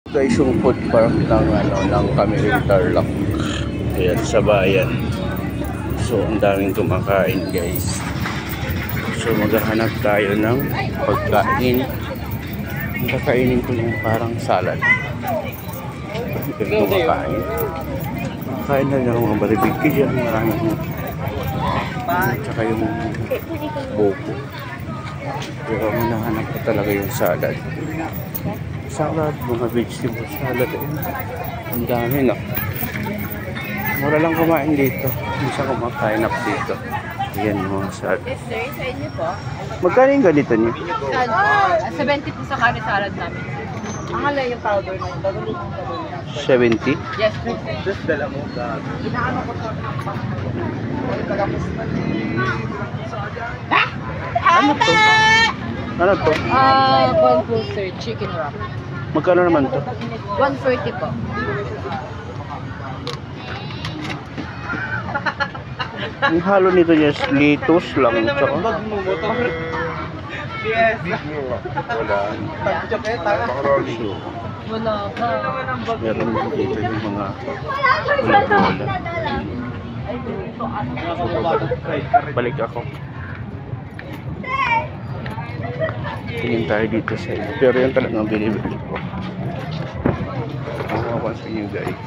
Guys, yung food park ng Camille Tarlac. Ayan, sa bayan. So, ang daming kumakain, guys. So, maghahanap tayo ng pagkain. Ang kakainin ko yung parang salad. Ito kumakain. Kain na lang mga baribigki dyan. Maraming tsaka yung buko. Pero hinahanap ko talaga yung salad. Salad, mga vegetable salad. Ang dami, no? Mura lang kumain dito. Minsan kumakain up dito. Ayan yung mga salad. Yes sir, sa inyo po. Magkano yung ganito niyo? 70 po sa curry salad namin. Ang halay yung powder na yun. 70? Yes po. Just dala mo ka. Inaano ko sa Ano to? Ano to? One full sir, chicken wrap. Magkano naman to? 140 po. Ang halo nito niya is lettuce lang. Tsaka Yes. wala. Wala pa. Meron din dito yung mga bola-bola. Balik ako. Tingin tayo dito sa inyo. Pero yan talagang binibili ko. Ang mga sa inyo, guys.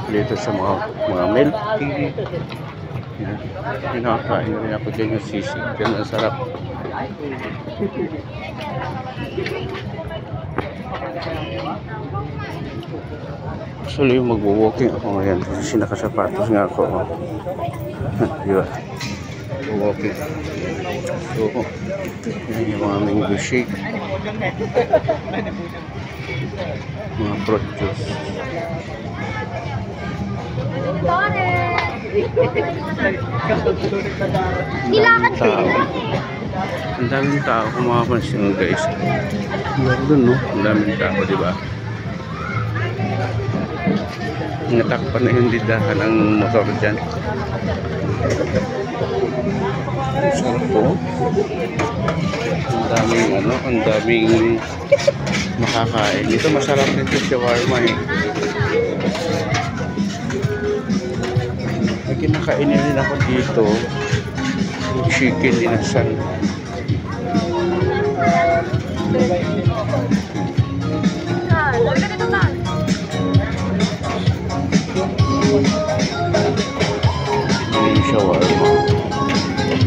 Dito sa mga milk tea. Pinakain na rin ako dyan yung sisig. Yan ang sarap. Actually, mag-walking ako ngayon kasi nakasapatos nga ako. Diba? Mag-walking. So, yan yung mga mango shake. Mga fruit juice. Ang daming tao kung makapansin mo, guys. Doon, no? Ang daming tao, di ba? Natakpan na yung didahan ng motor dyan. Sarap po. Ang daming ang daming makakain. Ito masarap din ito shawarma eh. May kinakainin din ako dito. Yung chicken inasal. Yung shawarma.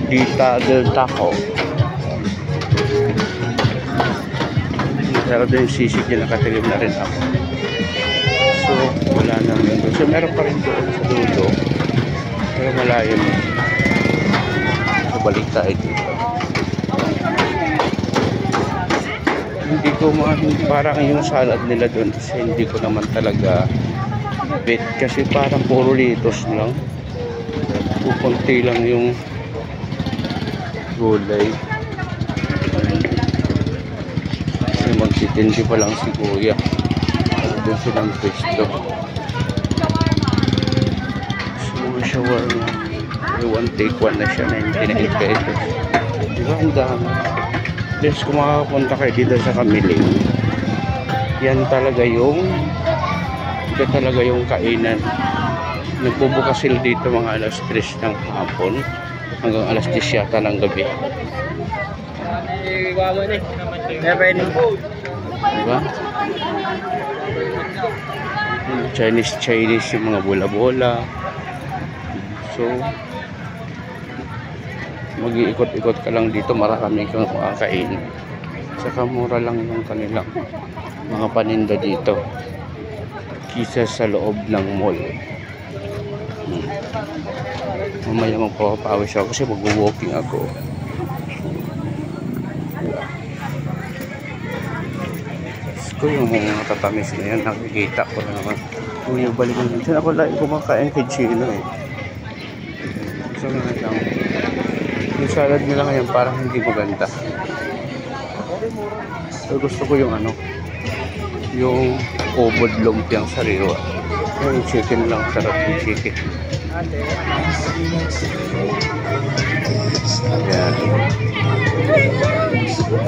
Dita del Taco. Masarap din yung sisig niya. Nakatilim na rin ako. So, wala naman doon. So, meron pa rin doon sa dulo. Pero malayo mo. So, balik tayo dito. Hindi ko parang yung salad nila doon kasi hindi ko naman talaga bet kasi parang puro litos lang. Pupunti lang yung gulay. Kasi magtitindi pa lang si kuya. Doon silang pwesto. Shawarma. Yung 1 take 1 na siya, 99 pesos. Diba ang dami? Just kung makakapunta kayo dito sa Camille, yan talaga yung kainan. Nagbubukas sila dito mga alas 3 ng hapon hanggang alas 10 yata ng gabi. Diba? Chinese yung mga bola-bola. So, mag-iikot-ikot ka lang dito, marami kang makakain. Saka mura lang yung kanilang mga paninda dito kisa sa loob ng mall. Mamaya magpapawis ako kasi mag-walking ako. Ko yung mga tatamis na yan, nakikita ko na naman. Kung yung balikan dito, ako lang kumakain kay Chino eh. So nga lang, yung salad nila ngayon parang hindi maganda. So gusto ko yung yung obod lumpiang sariwa. Yung chicken lang, sarap yung chicken. Ayan. Yun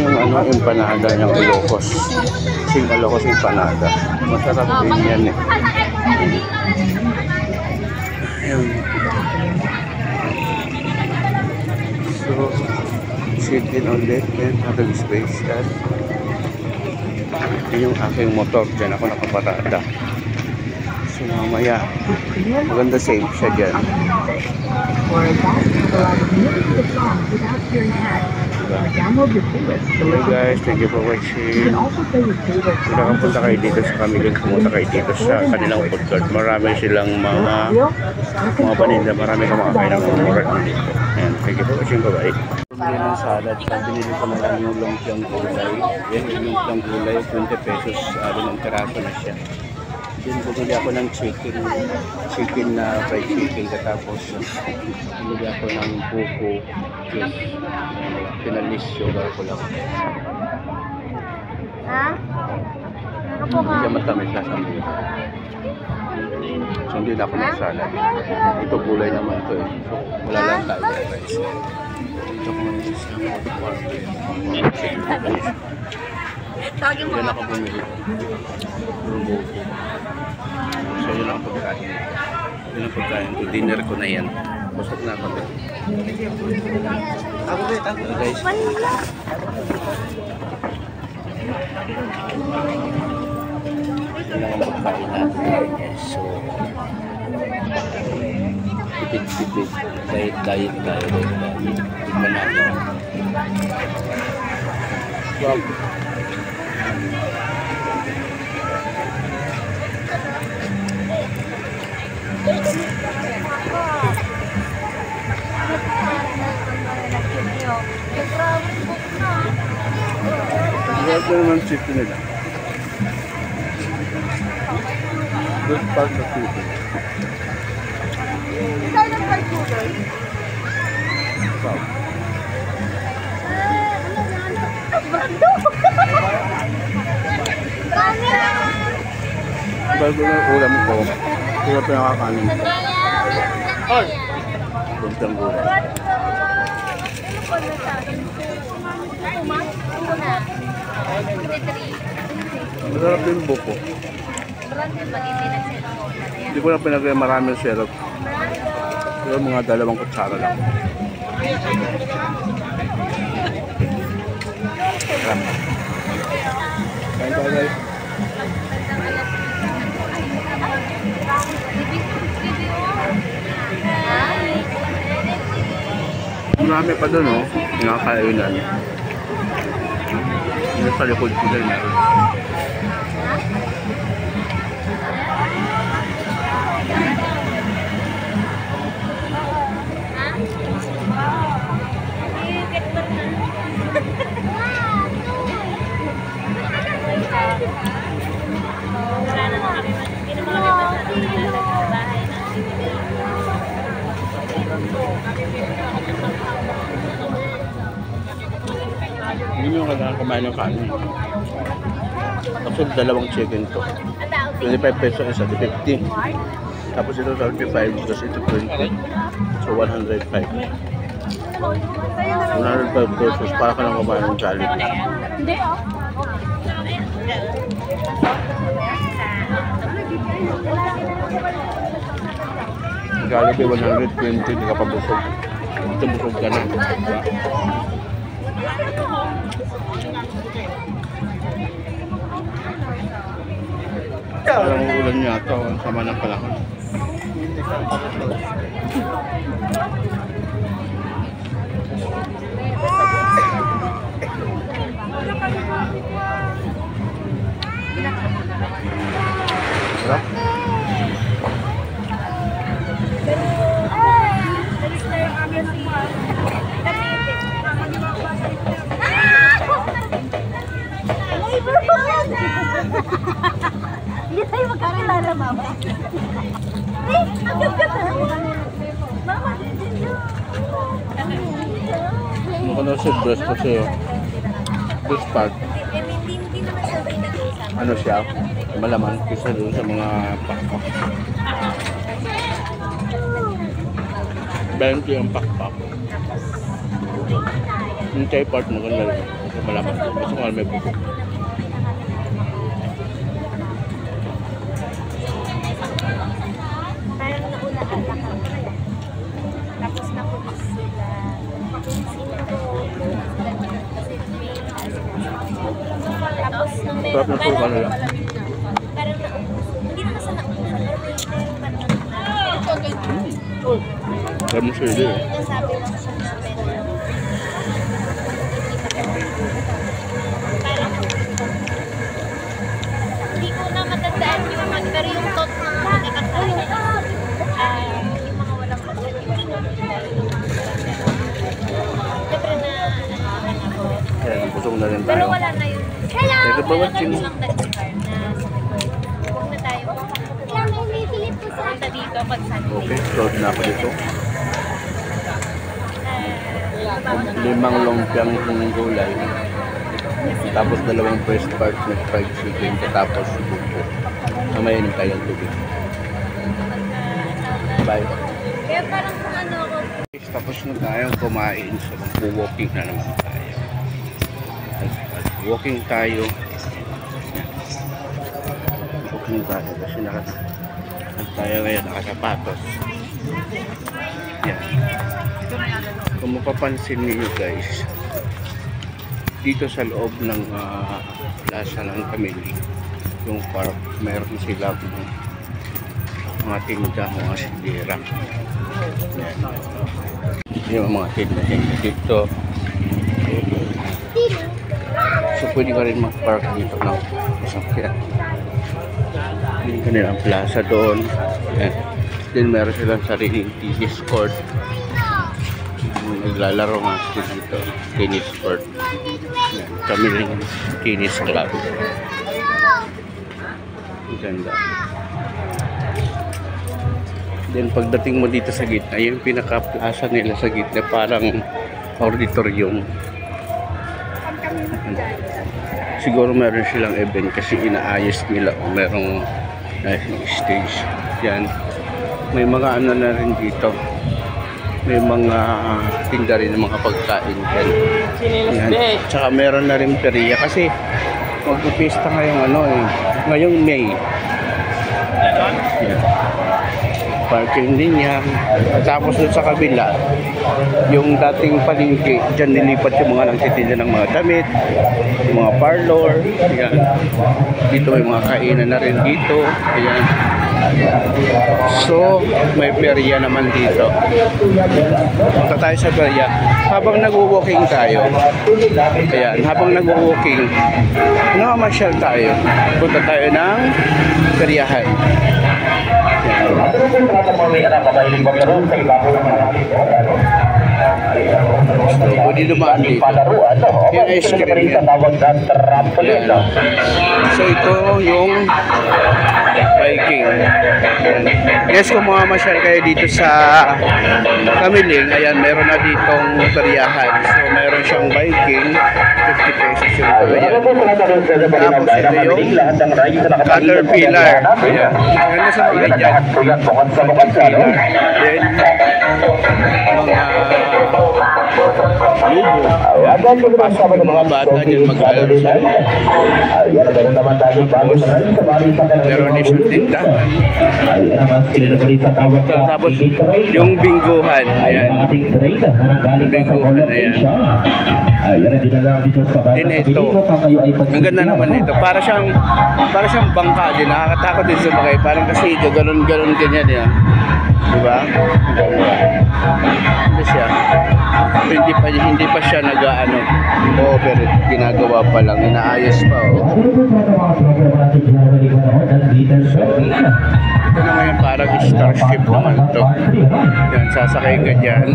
yung ano, empanada ng Ilocos. Sing Ilocos empanada. Masarap din yan eh. Ayun. So, sit-in ulit and having space. At yun yung aking motor. Diyan ako nakaparada. So mamaya, maganda safe siya dyan. Hey guys, thank you for watching. Kung nakapunta kayo dito sa Camiguin, pumunta kayo dito sa kanilang food court. Marami silang mga paninda, marami kang makakain ng mga mura lang dito. Ayan, thank you for watching, bye-bye. Bumili ng salad, binili ko na lang yung lumpiang gulay. Yan, yung lumpiang gulay, 20 pesos, ng teraso na siya. Then bumili ako ng chicken na fried chicken, katapos bumili ako ng buko, juice, pinalisyo ko lang. Ha? Ano po Hindi ka? matamis na sa mga. So hindi na ako ng salad. Ito gulay naman ito eh. So wala lang tayo ng rice. Ito ko naman sa food court. Tawagin mo Yan nga. ako bumili. Puro buko. So yun ang pagkain. Yun ang pagkain. So dinner ko na yan. Busog na ako din. So guys. Yun ang pagkain natin guys. So tipid-tipid. Diet. Tignan natin. Wow. Ito naman chicken nila. Good part of chicken. Wow. Bago na ulam ko, ito pinakakanin ko. Buntang gulay. Masarap din buko. Hindi ko na pinagay maraming syrup. Pero mga 2 kutsara lang. Sarap. Kain tayo guys. Marami pa doon oh, nakakainan. Yung sa likod ko din meron. Hindi mo kailangan kumain ng kanin. Actually, 2 chicken to. 25 pesos isa, 50. Tapos ito 35, tapos ito 20. So 105. 105 pesos para ka lang kumain ng Jollibee. Hindi oh. Jollibee 120, hindi ka pa busog. Ito busog ka na. Parang ulan niya ito, ang sama ng panahon. Sarap. Hindi tayo magkakilala, mama. Eh, ang ganda na. Mama, Mukha na sa breast kasi oh. Breast part. hindi naman sabay na doon. Ano siya? Malaman kasi doon sa mga pakpak. 20 ang pakpak. Yung chai part maganda rin. Kasi malaman ko. Gusto ko nga may buko. Parang nauna ata ka. Tapos napulis sila. Tapos nung meron Sarap na po ka nila. parang naubos. Hindi naman sa naubos. Pero may parang Sarap mo sili eh. nasabi lang siya na meron. Parang hindi ko na matandaan yung mga pero yung tot na nakakasahin. Yung mga walang pagkakita. Siyempre na ako. Ayan, busog na rin tayo. Pero wala na yun. Hello! Thank you for watching. Wala na lang na huwag na tayo. Punta dito pag Sunday. Okay, load na ako dito. 5 lumpiang gulay. Tapos 2 fresh part na fried chicken. Tapos buko. Mamaya nang tayong tubig. Bye. Kaya parang kung ano ako. Tapos na tayong kumain. So mag-walking na naman tayo. Walking tayo. Walking tayo kasi tayo ngayon nakasapatos. Yan. Kung mapapansin niyo guys, dito sa loob ng plaza ng Camili, yung park, meron silang mga tinda, mga sindira. Yan. Yung mga tinda dito. So pwede ka rin mag-park dito ng sasakyan. Yung kanilang plaza doon. Yan. Then meron silang sariling tennis court. Naglalaro nga sila dito. Tennis court. Yan. Kamiling tennis club. Ang ganda. Then pagdating mo dito sa gitna, yung pinaka-plaza nila sa gitna parang auditorium. Siguro meron silang event kasi inaayos nila o merong stage. Yan. May mga ano na rin dito. May mga tinda rin ng mga pagkain. Yan. Tsaka meron na rin periya kasi magpipista ngayong ano eh. Ngayong May. Yan. Parking din yan. Tapos doon sa kabila, yung dating palengke, dyan nilipat yung mga nagtitinda ng mga damit, yung mga parlor. Ayan. Dito may mga kainan na rin dito. Ayan. So, may perya naman dito. Punta tayo sa perya. Habang nag-walking tayo, ayan, habang nag-walking, namamasyal tayo. Punta tayo ng peryahan. So, pwede dumaan dito. Yung ice cream yan. Ayan. So, ito yung biking. Yes, kung mamamasyal kayo dito sa Kamiling, ayan, meron na ditong peryahan. So, meron siyang biking, 50 pesos yung ayan. Tapos, ito yung Caterpillar. Ayan. Ganda sa mga dyan. Caterpillar. Then, lubo. Pasok yung mga bata dyan maglalaro sa meron din siyang tinda. Tapos yung bingguhan, ayan. Yung bingguhan, ayan. Din ito. Ang ganda naman ito. Para siyang bangka din. Nakakatakot din sumakay. Parang kasi ito, galon-galon ganyan yan. Diba? Hindi siya. Hindi pa siya nag-ano. Oo, pero ginagawa pa lang. Inaayos pa, oh. Ito naman yung parang starship naman ito. Yan, sasakay ka dyan.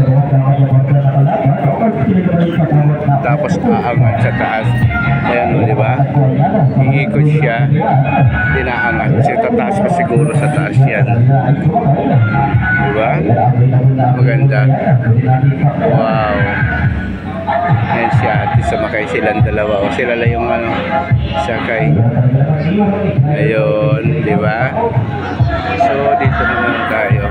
Tapos aangat sa taas. Ayan o, diba? Iikot siya. Dinaangat. Kasi tataas pa siguro sa taas yan. Diba? Maganda. Wow. Ayan si ate, sumakay silang dalawa. O sila lang yung ano, sakay. Ayun, di ba? So, dito naman tayo.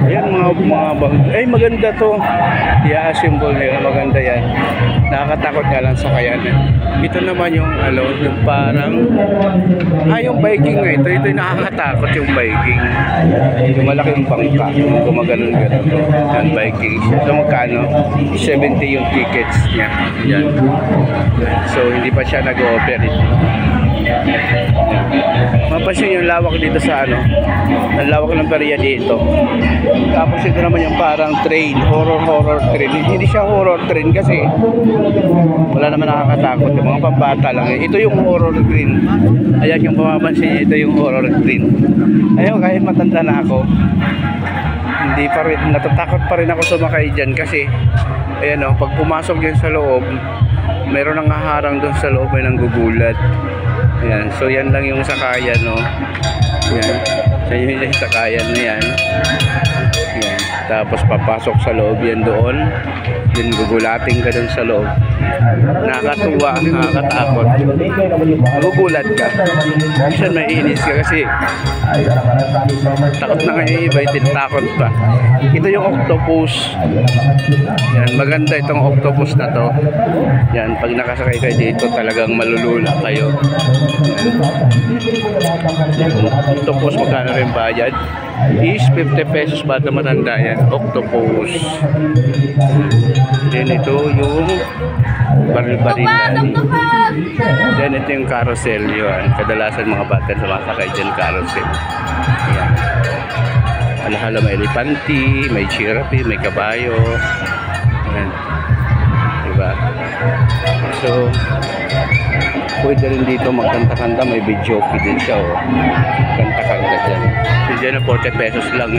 Ayan mga bag. Ay maganda to. I-assemble nila. Maganda yan. Nakakatakot nga lang sa kayanan. Ito naman yung yung parang yung Viking nga ito. Ito yung nakakatakot yung Viking. Yung malaking bangka. Yung gumaganon-ganon. Yan Viking. So magkano? 70 yung tickets niya. Yan. So hindi pa siya nag-ooperate. Mapansin yung lawak dito sa ang lawak ng perya dito. Tapos ito naman yung parang train, horror train. Hindi siya horror train kasi wala naman nakakatakot, yung mga pambata lang. Ito yung horror train. Ayan yung mapapansin niya, ito yung horror train. Ayun, kahit matanda na ako, hindi pa rin, natatakot pa rin ako sumakay dyan kasi ayan pag pumasok dyan sa loob, meron nang haharang doon sa loob, may nanggugulat. Ayan, so yan lang yung sakayan, Ayan, yan yung sakayan na yan. Ayan, tapos papasok sa loob yan doon. Then gugulating ka doon sa loob. Nakakatuwa, nakakatakot. Magugulat ka. Minsan may inis ka kasi takot na kayo iba, takot pa. Ito yung octopus. Yan, maganda itong octopus na to. Yan, pag nakasakay kayo dito talagang malulula kayo. Yan. Octopus, magkano rin bayad? Is 50 pesos bata matanda yan. Octopus. Then ito yung baril-barilan. Then ito yung carousel yun. Kadalasan mga bata sumasakay dyan carousel. Ayan. Alahala may elepanti, may giraffe, may kabayo. Ayan. Diba? So, pwede rin dito magkanta-kanta. May videoke din siya. Kanta-kanta dyan. So, dyan na 40 pesos lang.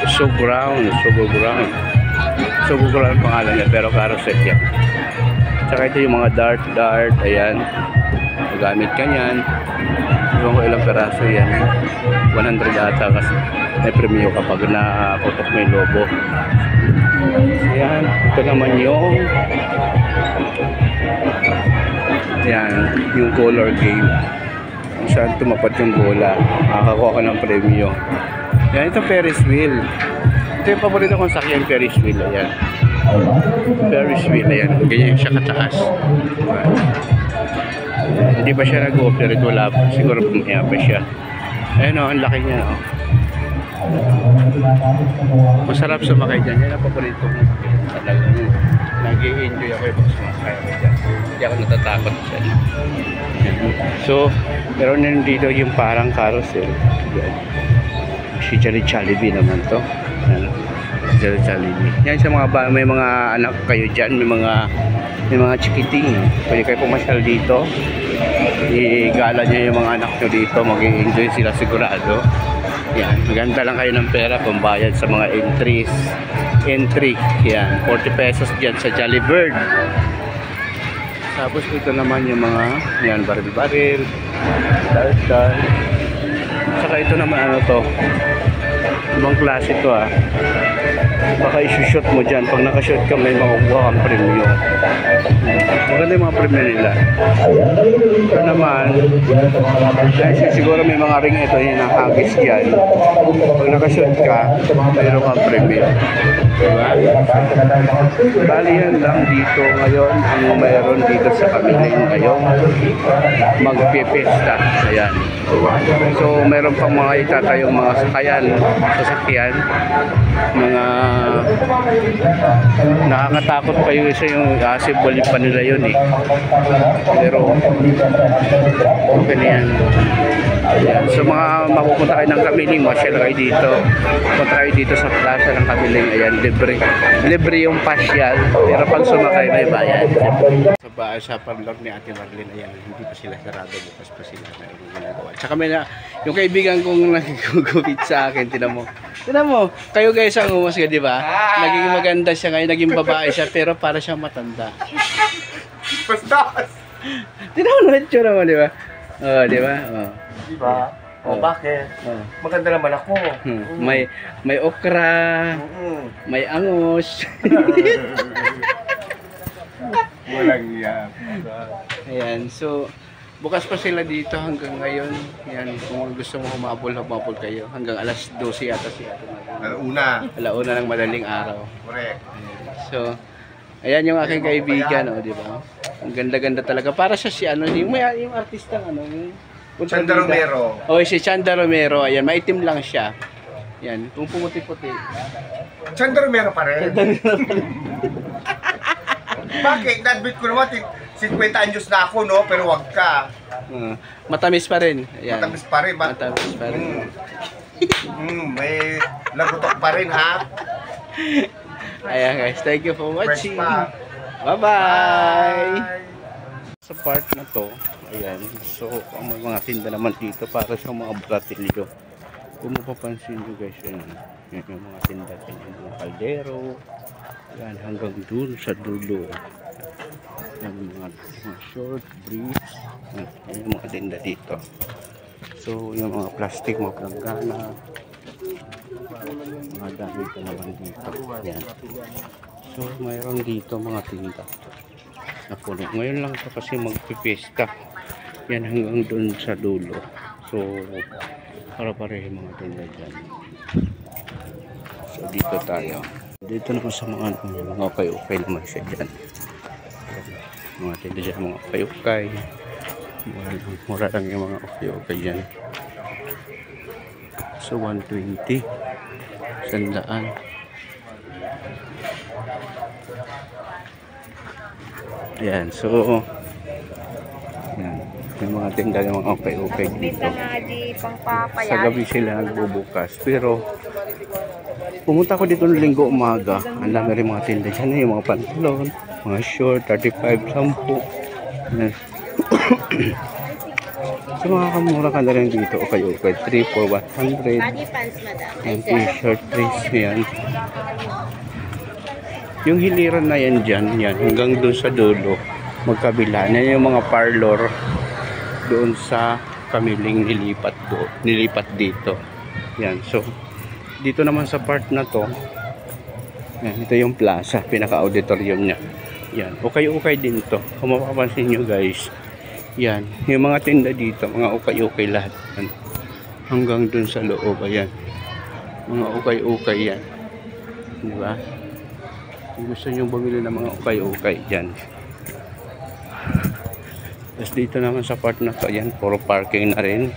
Sugo Ground. Sugo Ground pangalan niya. Pero carousel yan. Tsaka ito yung mga dart. Ayan. Magamit ka yan. Iwan ko ilang peraso yan. 100 ata kasi may premium kapag nakotok mo yung lobo. Ayan. Ito naman yung yung color game. Kung saan tumapat yung bola, makakakuha ka ng premium. Yan, ito Ferris wheel. Ito yung paborito kong sakyan, Ferris wheel. Ayan. Ferris wheel, ayan. Ganyan siya kataas. Hindi pa siya nag-operate, wala pa. Siguro pumaya pa siya. Ayan ang laki niya. Masarap sumakay dyan. Yan ang paborito kong sakyan. Nag-i-enjoy ako yung sumakay dyan. Hindi ako natatakot dyan. So, meron na dito yung parang carousel. Yan. Si Jollibee naman to. Jollibee. Yan sa mga may mga anak kayo dyan, may mga chikiting. Pwede kayo pumasyal dito. Igala nyo yung mga anak nyo dito. Mag-i-enjoy sila sigurado. Yan. Maganda lang kayo ng pera pambayad sa mga entry. Yan. 40 pesos dyan sa Jollibird. Tapos ito naman yung mga baril-baril, dart. Saka ito naman to. Ibang klase to Baka isushoot mo dyan. Pag nakashoot ka may makukuha kang premium. Maganda yung mga premium nila. Ito naman, siguro may mga ring ito yung nakagis yan. Pag nakashoot ka, mayroon kang premium. Diba? Bali yan lang dito ngayon. Ang mayroon dito sa Kamiling ngayong magpipista. Ayan. So mayroon pang mga itatayong mga sasakyan, mga nakakatakot pa yung isa yung assemble pa nila yun pero okay na yan. Ayan. So mga mapupunta kayo ng Kamiling, masyal kayo dito, punta kayo dito sa plaza ng Kamiling. Ayan, libre yung pasyal, pero pag sumakay may bayad. Sa parlor ni Ate Marlene, ayan, hindi pa sila sarado, bukas pa sila na ginagawa. Tsaka may yung kaibigan kong nagugupit sa akin, tinan mo, kayo guys ang umasga, di ba? Naging maganda siya ngayon, naging babae siya, pero para siyang matanda. Bastos! Tinan mo naman tsura mo, di ba? Di ba? Di ba? Bakit? Maganda naman ako. May okra, may angos. Walang yan. Ayan, so Bukas pa sila dito hanggang ngayon. Yan, kung gusto mo humabol kayo. Hanggang alas 12 yata siya. Alauna ng madaling araw. Correct. So, ayan yung aking kaibigan, oh, di ba? Ang ganda-ganda talaga. Para siya si ano, yung artistang ano, yung Chanda Romero. Oh, si Chanda Romero. Ayan, maitim lang siya. Yan, kung pumuti-puti. Chanda Romero pa rin. Bakit? Nadbit ko naman, 50 anyos na ako, no? Pero wag ka. Matamis pa rin. Ayan. Matamis pa rin. Matamis pa rin. May lagutok pa rin, ha? Ayan guys, thank you for watching. Pa. Bye-bye! Sa part na to, ayan, so ang mga tinda naman dito para sa mga bratilyo. Kung mapapansin nyo guys, yan yung mga tinda, yung mga kaldero, yan, hanggang dun sa dulo. Yan, mga short, briefs, yan yung mga tinda dito. So, yung mga plastic, mga planggana, mga dami ka naman dito. Yan. So, mayroon dito mga tinda na puno. Ngayon lang ito kasi magpipista. Yan hanggang dun sa dulo. So, para-pareho mga tinda dyan. So, dito tayo. Dito naman sa mga ukay-ukay naman siya dyan. Mga tinda dyan, mga ukay-ukay. Mura lang yung mga ukay-ukay dyan. So, 120. Sandaan. Ayan, so yan, yung mga tinda ng mga ukay-ukay dito. Sa gabi sila nagbubukas. Pero pumunta ko dito ng linggo umaga. Ang dami rin mga tinda dyan. Yung mga pantalon, mga short, 35, 10. Yan. So makakamura ka na rin dito. Ukay-ukay, 3 for 100. Yung t-shirt, 3. Yan. Yung hiliran na yan dyan, yan, hanggang doon sa dulo, magkabila. Yan yung mga parlor doon sa kamiling nilipat dito. Yan, so, dito naman sa part na to, yan, ito yung plaza, pinaka-auditorium niya. Yan, ukay-ukay din to. Kung mapapansin nyo guys, yan, yung mga tinda dito, mga ukay-ukay lahat. Yan. Hanggang doon sa loob, ayan. Mga ukay-ukay yan. Diba? Kung gusto nyo bumili ng mga ukay-ukay dyan. Tapos dito naman sa part na to, yan, puro parking na rin.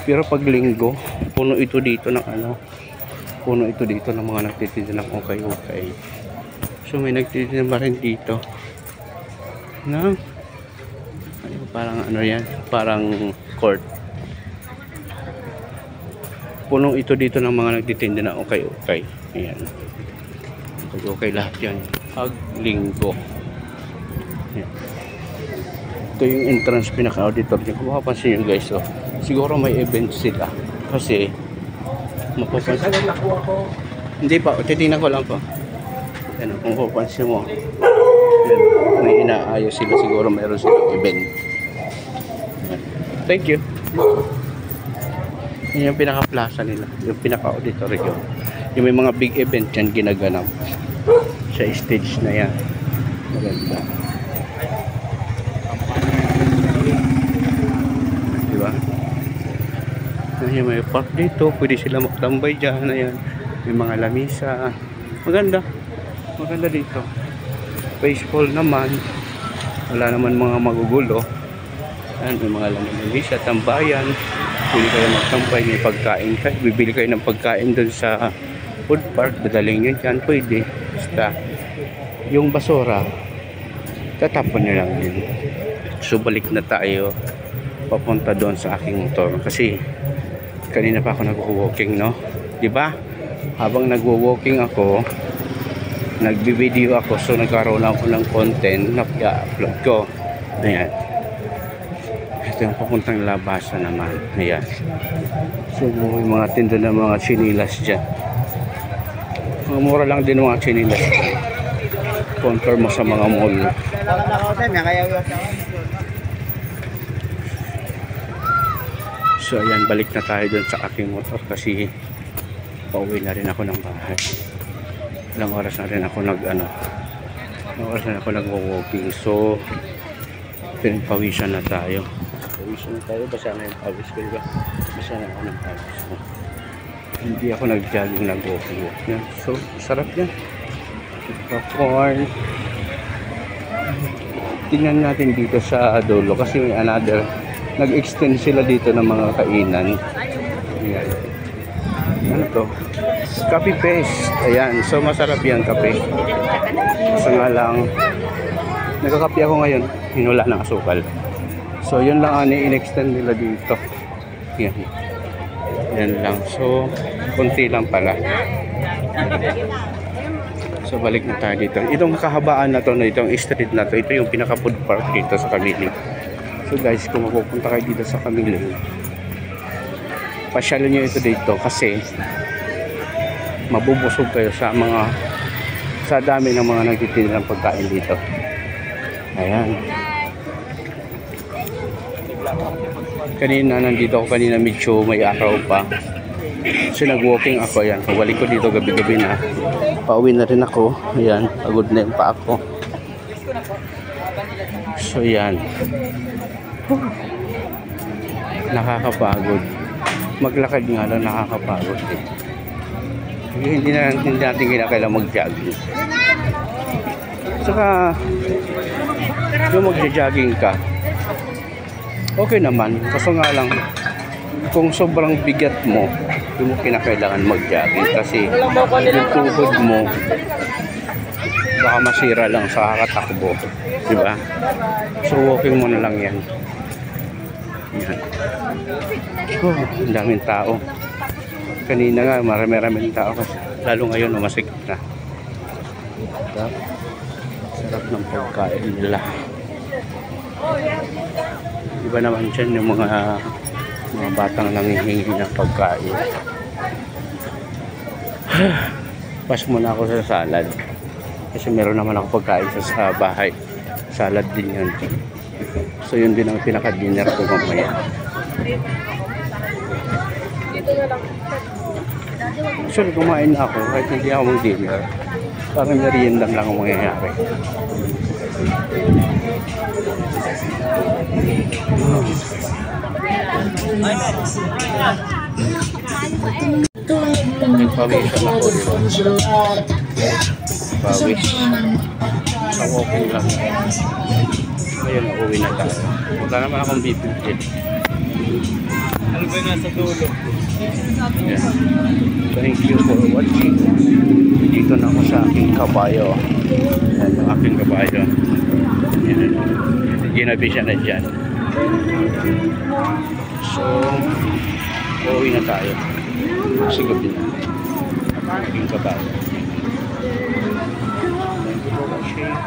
Pero pag linggo, puno ito dito ng puno ito dito ng mga nagtitinda ng ukay-ukay. So may nagtitinda pa rin dito na parang ano yan, parang court. Puno ito dito ng mga nagtitinda ng ukay-ukay. Ayan. Okay lahat yan pag linggo. Yan. Ito yung entrance pinaka-auditor niya. Kung mapapansin nyo guys, so, siguro may event sila kasi mapapansin. Hindi pa, titignan ko lang po. Yan, kung mapapansin mo, yan, may inaayos sila, siguro mayroon silang event. Yan. Thank you. Yan yung pinaka-plaza nila, yung pinaka-auditorium. Yung may mga big event yan ginaganap sa stage na yan. Maganda. Diba? Ayan, may park dito. Pwede sila magtambay dyan. Ayan. May mga lamisa. Maganda. Maganda dito. Peaceful naman. Wala naman mga magugulo. Ayan, may mga lamisa. Tambayan. Pwede kayo magtambay. May pagkain kayo. Bibili kayo ng pagkain dun sa food park, dadaling nyo dyan, pwede. Basta, yung basura, tatapon nyo lang din. So, balik na tayo papunta doon sa aking motor. Kasi, kanina pa ako nag-walking, no? Diba? Habang nag-walking ako, nagbi-video ako, so nagkaroon ako ng content na i-upload ko. Ayan. Ito yung papuntang labasan naman. Ayan. So, may mga tinda ng mga chinilas dyan. Mura lang din mga chinilas. Compare mo sa mga mall. So ayan, balik na tayo dun sa aking motor kasi pauwi na rin ako ng bahay. Ilang oras na rin ako nag-walking. So pinagpawisan na tayo. pawis na tayo. Basa na yung pawis ko, diba? Basa na ako ng pawis mo. Hindi ako nag-jogging, nag-walking. So, sarap yan. Corn. Tingnan natin dito sa dulo kasi may another. Nag-extend sila dito ng mga kainan. Ayan. Ano to? Coffee paste. Ayan. So, masarap yan, kape. Kasi nga lang, nagkakape ako ngayon. Hinula ng asukal. So, yun lang ang in-extend nila dito. Yan. Yan lang. So, kunti lang pala. So, balik na tayo dito. Itong kahabaan na to, itong street na to, ito yung pinaka-food park dito sa Kamiling. So, guys, kung mapupunta kayo dito sa Kamiling, pasyalan nyo ito dito kasi mabubusog kayo sa dami ng mga nagtitinda ng pagkain dito. Ayan. Kanina nandito ako medyo may araw pa. So nag-walking ako, ayan. Pabalik ko dito gabi-gabi na. Pauwi na rin ako. Ayan, pagod na yung pa ako. So ayan. Nakakapagod. Maglakad nga lang nakakapagod eh. Hindi natin kinakailangan mag-jogging. Saka yung mag-jogging ka, okay naman. Kaso nga lang, kung sobrang bigat mo, hindi mo kinakailangan mag-jogging kasi yung tuhod mo baka masira lang sa kakatakbo, diba? So walking mo na lang yan. Yan. Oh, ang daming tao. Kanina nga marami-raming tao kasi lalo ngayon umasikip na. Sarap ng pagkain nila. Iba naman dyan yung mga batang nangihingi ng pagkain. Pas muna ako sa salad kasi meron naman ako pagkain sa bahay. Salad din yun. So yun din ang pinaka-dinner ko mamaya. Actually kumain na ako kahit hindi ako mag-dinner. Parang merienda lang ang mangyayari. Nagpawisan ako, diba? Pawis. Sa walking lang. Ngayon, uuwi na tayo. Wala naman akong bibigyan. Ano ba yung nasa dulo? Yeah. Thank you for watching. Dito na ako sa aking kabayo. Yan yung aking kabayo. Yan. Ginabi siya na dyan. So, uuwi na tayo. Kasi gabi na. Aking kabayo. Thank you for watching.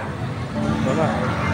Bye-bye.